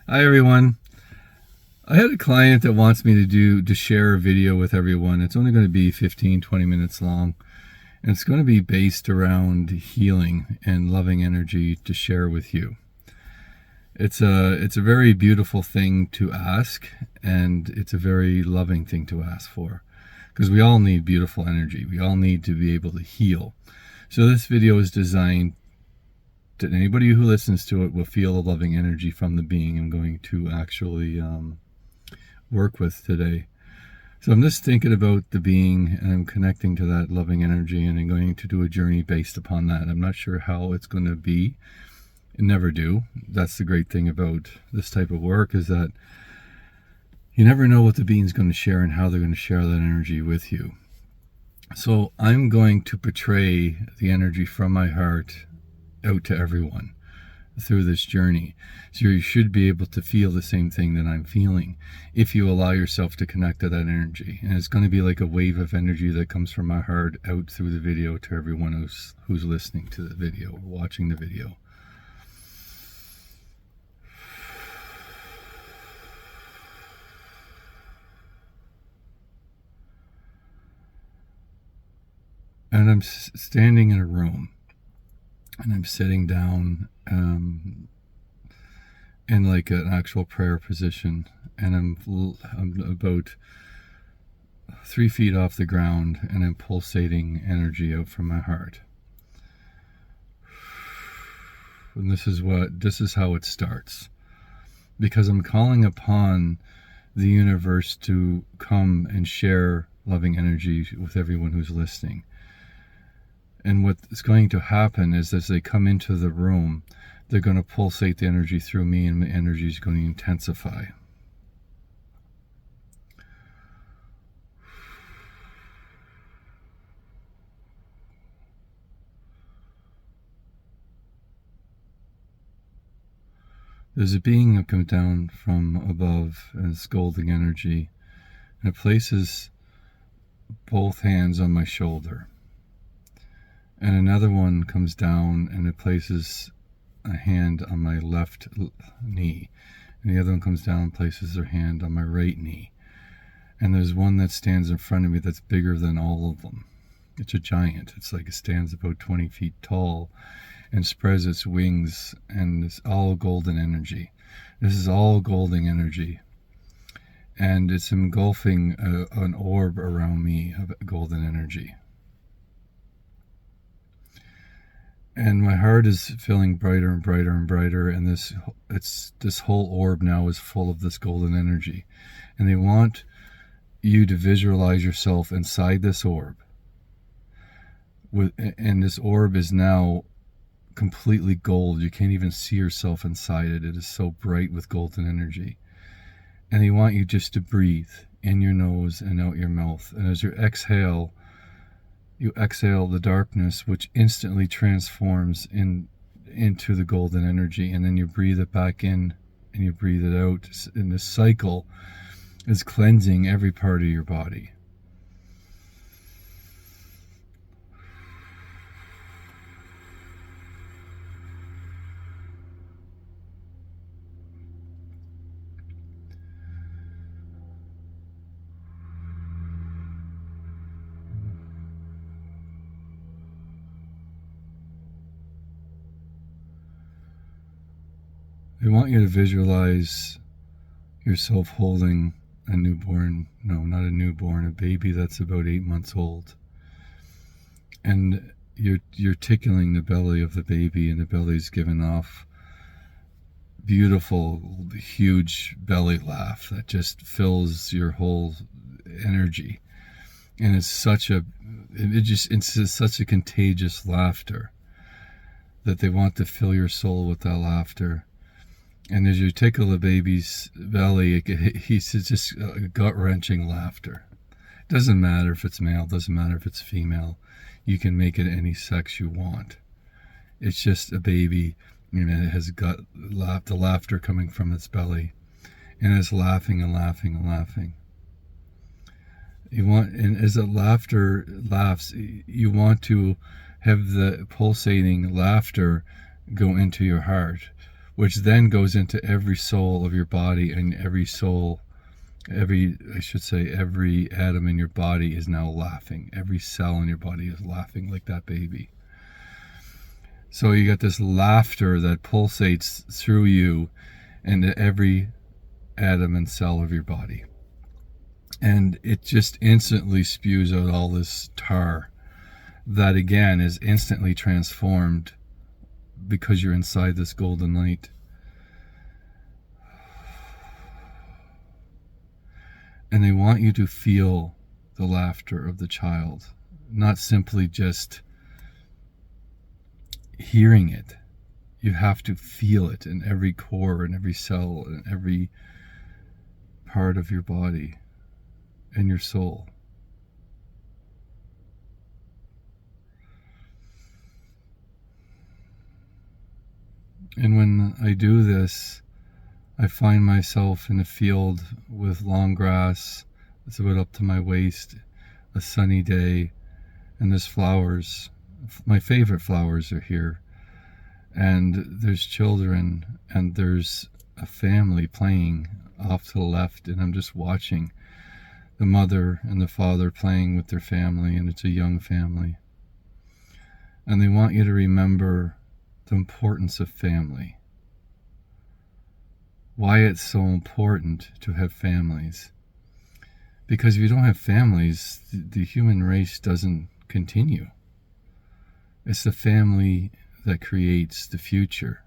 Hi everyone. I had a client that wants me to share a video with everyone. It's only going to be 15-20 minutes long, and it's going to be based around healing and loving energy to share with you. It's a very beautiful thing to ask, and it's a very loving thing to ask for, because we all need beautiful energy. We all need to be able to heal. So this video is designed that anybody who listens to it will feel a loving energy from the being I'm going to actually work with today. So I'm just thinking about the being, and I'm connecting to that loving energy, and I'm going to do a journey based upon that. I'm not sure how it's going to be. I never do. That's the great thing about this type of work, is that you never know what the being's going to share and how they're going to share that energy with you. So I'm going to portray the energy from my heart out to everyone through this journey. So you should be able to feel the same thing that I'm feeling if you allow yourself to connect to that energy. And it's going to be like a wave of energy that comes from my heart out through the video to everyone who's listening to the video or watching the video. And I'm standing in a room, and I'm sitting down in like an actual prayer position, and I'm about 3 feet off the ground, and I'm pulsating energy out from my heart. And this is how it starts, because I'm calling upon the universe to come and share loving energy with everyone who's listening. And what's going to happen is, as they come into the room, they're going to pulsate the energy through me, and the energy is going to intensify. There's a being that comes down from above, and it's golden energy, and it places both hands on my shoulder. And another one comes down, and it places a hand on my left knee. And the other one comes down and places their hand on my right knee. And there's one that stands in front of me that's bigger than all of them. It's a giant. It's like it stands about 20 feet tall and spreads its wings, and it's all golden energy. This is all golden energy. And it's engulfing an orb around me of golden energy. And my heart is feeling brighter and brighter and brighter, and this whole orb now is full of this golden energy. And they want you to visualize yourself inside this orb. And this orb is now completely gold. You can't even see yourself inside it. It is so bright with golden energy. And they want you just to breathe in your nose and out your mouth. And as you exhale the darkness, which instantly transforms into the golden energy, and then you breathe it back in and you breathe it out, and this cycle is cleansing every part of your body. They want you to visualize yourself holding a baby that's about 8 months old. And you're tickling the belly of the baby, and the belly's giving off beautiful, huge belly laugh that just fills your whole energy. And it's such a contagious laughter that they want to fill your soul with that laughter. And as you tickle the baby's belly, it's just gut-wrenching laughter. It doesn't matter if it's male, doesn't matter if it's female. You can make it any sex you want. It's just a baby, and it has the laughter coming from its belly. And it's laughing and laughing and laughing. And as the laughter laughs, you want to have the pulsating laughter go into your heart, which then goes into every soul of your body, and every soul, every atom in your body is now laughing. Every cell in your body is laughing like that baby. So you got this laughter that pulsates through you into every atom and cell of your body. And it just instantly spews out all this tar that again is instantly transformed because you're inside this golden light. And they want you to feel the laughter of the child, not simply just hearing it. You have to feel it in every core, in every cell, in every part of your body and your soul. And when I do this, I find myself in a field with long grass. It's about up to my waist, a sunny day, and there's flowers. My favorite flowers are here. And there's children, and there's a family playing off to the left, and I'm just watching the mother and the father playing with their family, and it's a young family. And they want you to remember the importance of family. Why it's so important to have families. Because if you don't have families, the human race doesn't continue. It's the family that creates the future.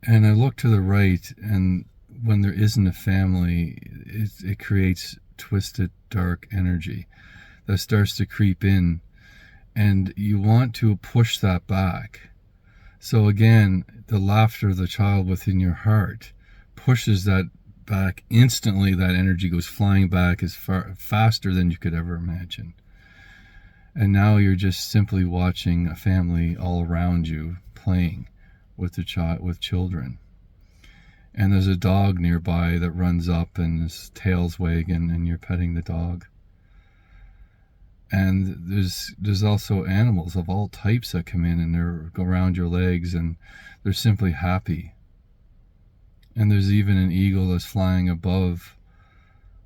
And I look to the right, and when there isn't a family, it creates twisted, dark energy that starts to creep in, and you want to push that back. So again, the laughter of the child within your heart pushes that back instantly. That energy goes flying back as faster than you could ever imagine. And now you're just simply watching a family all around you playing with with children. And there's a dog nearby that runs up and his tail's wagging, and you're petting the dog. And there's also animals of all types that come in and they go around your legs, and they're simply happy. And there's even an eagle that's flying above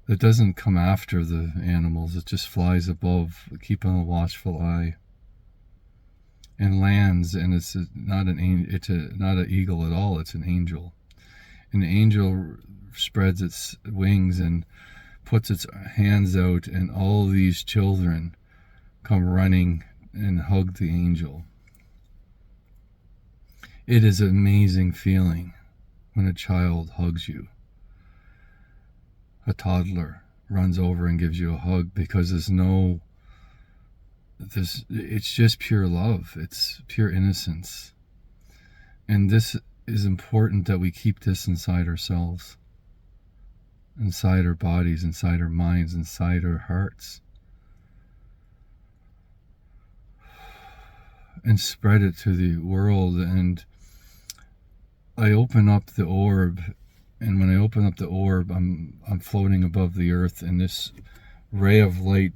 that doesn't come after the animals. It just flies above, keeping a watchful eye, and lands. And it's not an eagle at all. It's an angel. An angel spreads its wings and puts its hands out, and all these children come running and hug the angel. It is an amazing feeling when a child hugs you. A toddler runs over and gives you a hug, because it's just pure love. It's pure innocence. And this is important that we keep this inside ourselves, inside our bodies, inside our minds, inside our hearts, and spread it to the world. And I open up the orb, and when I open up the orb, I'm floating above the earth, and this ray of light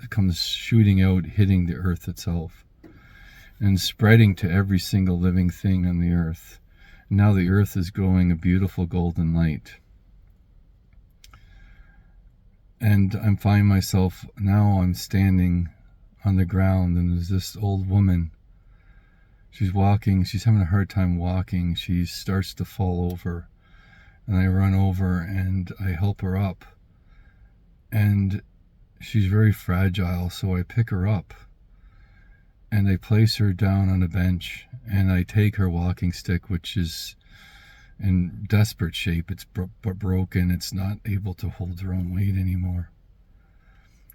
comes shooting out, hitting the earth itself, and spreading to every single living thing on the earth. Now the earth is glowing a beautiful golden light. And I find myself, now I'm standing on the ground, and there's this old woman. She's walking, she's having a hard time walking. She starts to fall over, and I run over and I help her up. And she's very fragile, so I pick her up and I place her down on a bench, and I take her walking stick, which is in desperate shape. It's broken. It's not able to hold her own weight anymore.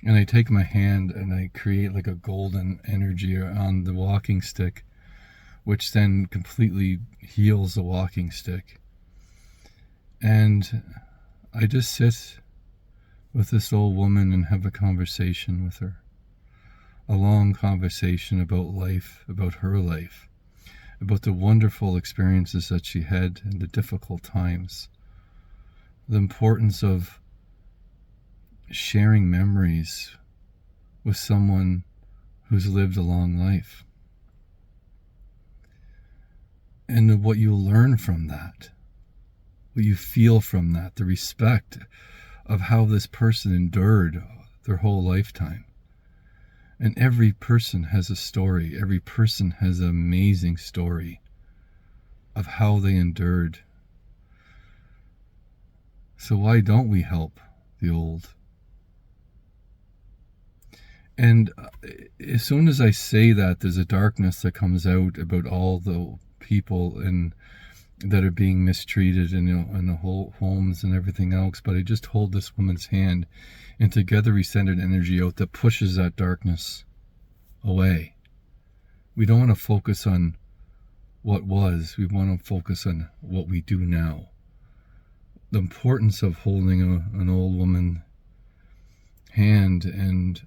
And I take my hand and I create like a golden energy on the walking stick, which then completely heals the walking stick. And I just sit with this old woman and have a conversation with her. A long conversation about life, about her life, about the wonderful experiences that she had and the difficult times, the importance of sharing memories with someone who's lived a long life. and what you learn from that, what you feel from that, the respect of how this person endured their whole lifetime. And every person has a story. Every person has an amazing story of how they endured. So why don't we help the old? And as soon as I say that, there's a darkness that comes out about all the people that are being mistreated in the whole homes and everything else. But I just hold this woman's hand, and together we send an energy out that pushes that darkness away. We don't want to focus on what was. We want to focus on what we do now. The importance of holding an old woman's hand and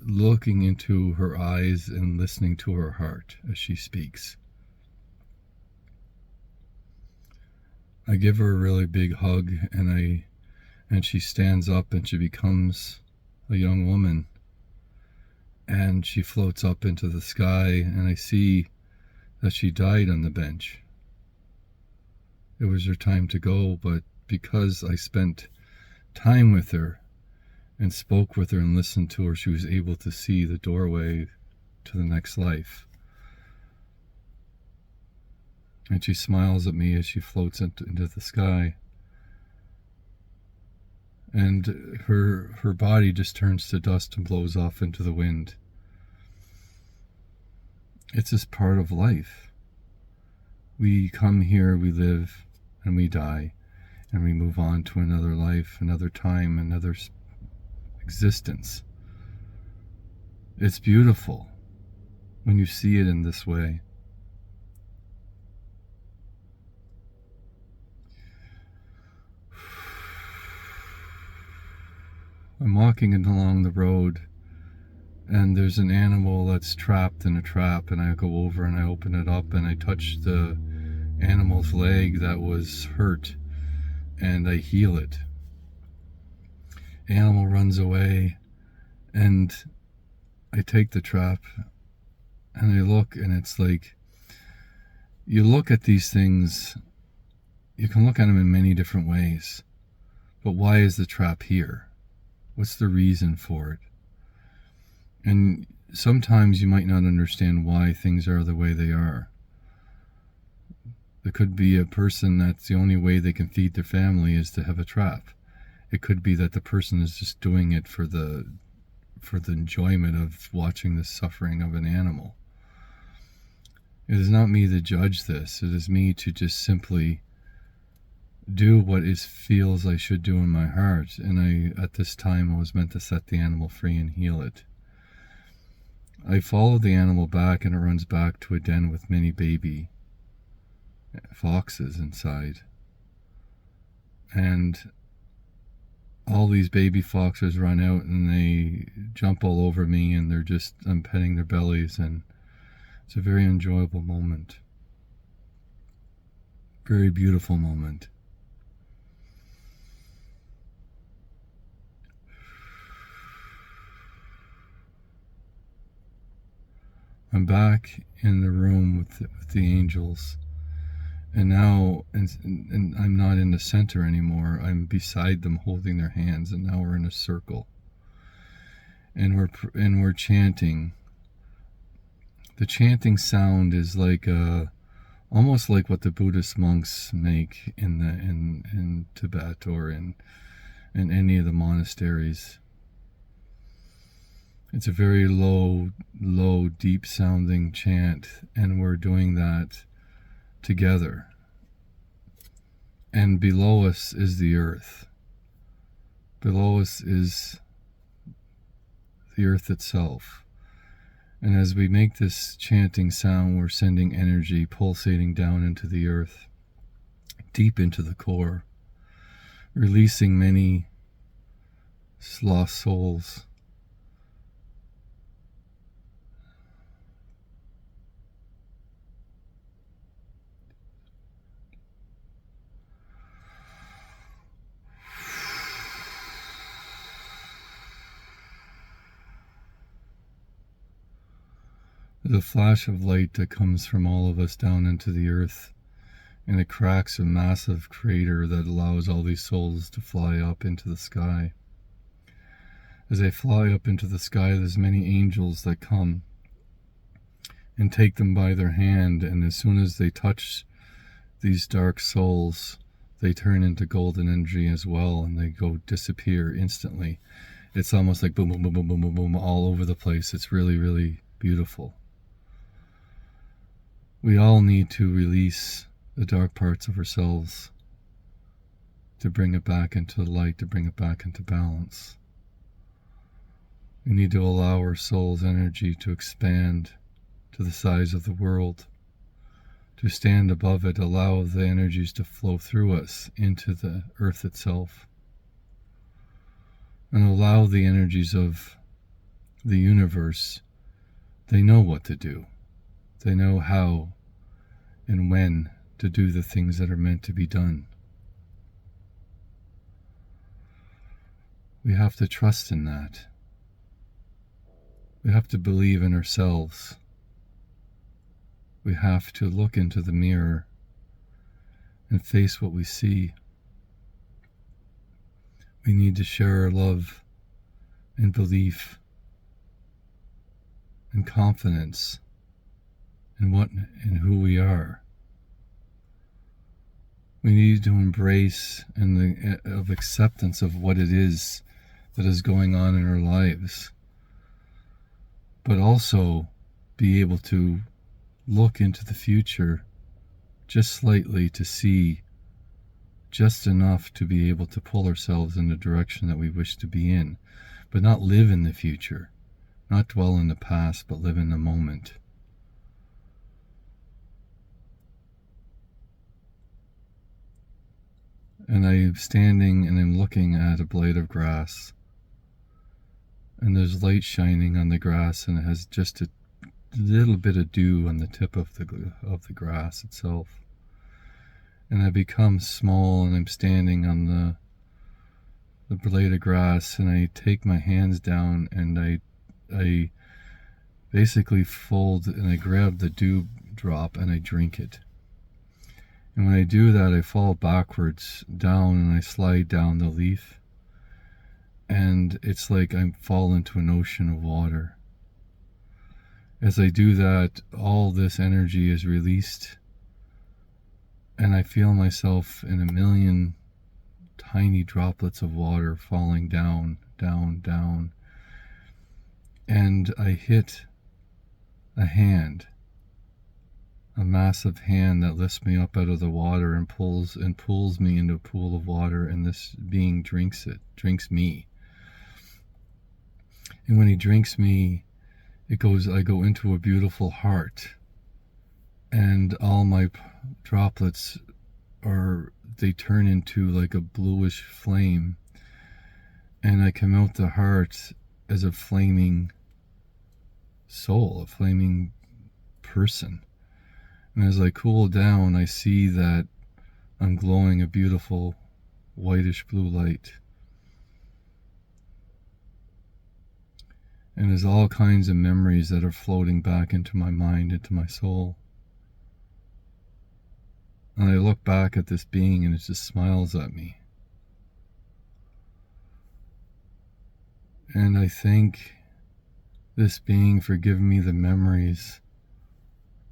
looking into her eyes and listening to her heart as she speaks. I give her a really big hug, and she stands up and she becomes a young woman, and she floats up into the sky, and I see that she died on the bench. It was her time to go, but because I spent time with her and spoke with her and listened to her, she was able to see the doorway to the next life. And she smiles at me as she floats into the sky. And her body just turns to dust and blows off into the wind. It's just part of life. We come here, we live, and we die, and we move on to another life, another time, another existence. It's beautiful when you see it in this way. I'm walking along the road, and there's an animal that's trapped in a trap, and I go over and I open it up and I touch the animal's leg that was hurt, and I heal it. Animal runs away, and I take the trap and I look, and it's like, you look at these things, you can look at them in many different ways, but why is the trap here? What's the reason for it? And sometimes you might not understand why things are the way they are. There could be a person that's the only way they can feed their family is to have a trap. It could be that the person is just doing it for the enjoyment of watching the suffering of an animal. It is not me to judge this. It is me to just simply do what feels I should do in my heart. And at this time, I was meant to set the animal free and heal it. I follow the animal back, and it runs back to a den with many baby foxes inside. And all these baby foxes run out, and they jump all over me, and I'm petting their bellies, and it's a very enjoyable moment. Very beautiful moment. I'm back in the room with the angels, and now and I'm not in the center anymore. I'm beside them, holding their hands, and now we're in a circle, and we're chanting. The chanting sound is like almost like what the Buddhist monks make in Tibet or in any of the monasteries. It's a very low, deep sounding chant, and we're doing that together. And below us is the earth. Below us is the earth itself. And as we make this chanting sound, we're sending energy pulsating down into the earth, deep into the core, releasing many lost souls. There's a flash of light that comes from all of us down into the earth, and it cracks a massive crater that allows all these souls to fly up into the sky. As they fly up into the sky, there's many angels that come and take them by their hand, and as soon as they touch these dark souls, they turn into golden energy as well, and they go disappear instantly. It's almost like boom, boom, boom, boom, boom, boom, boom, all over the place. It's really, really beautiful. We all need to release the dark parts of ourselves to bring it back into the light, to bring it back into balance. We need to allow our soul's energy to expand to the size of the world, to stand above it, allow the energies to flow through us into the earth itself, and allow the energies of the universe. They know what to do. They know how and when to do the things that are meant to be done. We have to trust in that. We have to believe in ourselves. We have to look into the mirror and face what we see. We need to share our love and belief and confidence in who we are. We need to embrace of acceptance of what it is that is going on in our lives, but also be able to look into the future just slightly to see just enough to be able to pull ourselves in the direction that we wish to be in, but not live in the future, not dwell in the past, but live in the moment. And I'm standing and I'm looking at a blade of grass, and there's light shining on the grass, and it has just a little bit of dew on the tip of the grass itself. And I become small, and I'm standing on the blade of grass, and I take my hands down, and I basically fold, and I grab the dew drop and I drink it. And when I do that, I fall backwards down, and I slide down the leaf, and it's like I fall into an ocean of water. As I do that, all this energy is released, and I feel myself in a million tiny droplets of water falling down, down, down. And I hit a hand, a massive hand that lifts me up out of the water and pulls me into a pool of water, and this being drinks me. And when he drinks me, I go into a beautiful heart, and all my droplets they turn into like a bluish flame, and I come out the heart as a flaming soul, a flaming person. And as I cool down, I see that I'm glowing a beautiful whitish blue light. And there's all kinds of memories that are floating back into my mind, into my soul. And I look back at this being, and it just smiles at me. And I thank this being for giving me the memories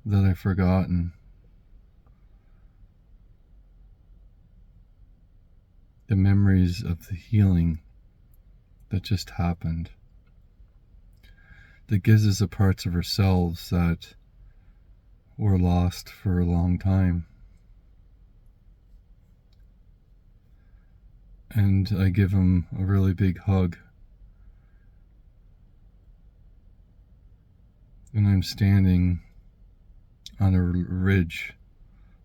that I've forgotten. The memories of the healing that just happened. That gives us the parts of ourselves that were lost for a long time. And I give him a really big hug. And I'm standing on a ridge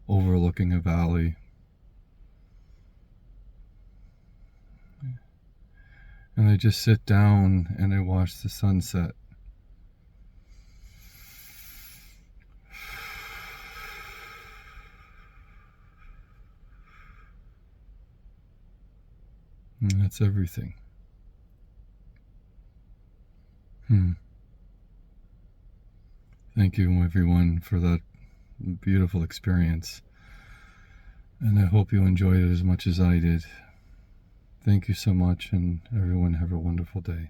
overlooking a valley. And I just sit down and I watch the sunset. And that's everything. Thank you, everyone, for that beautiful experience. And I hope you enjoyed it as much as I did. Thank you so much, and everyone have a wonderful day.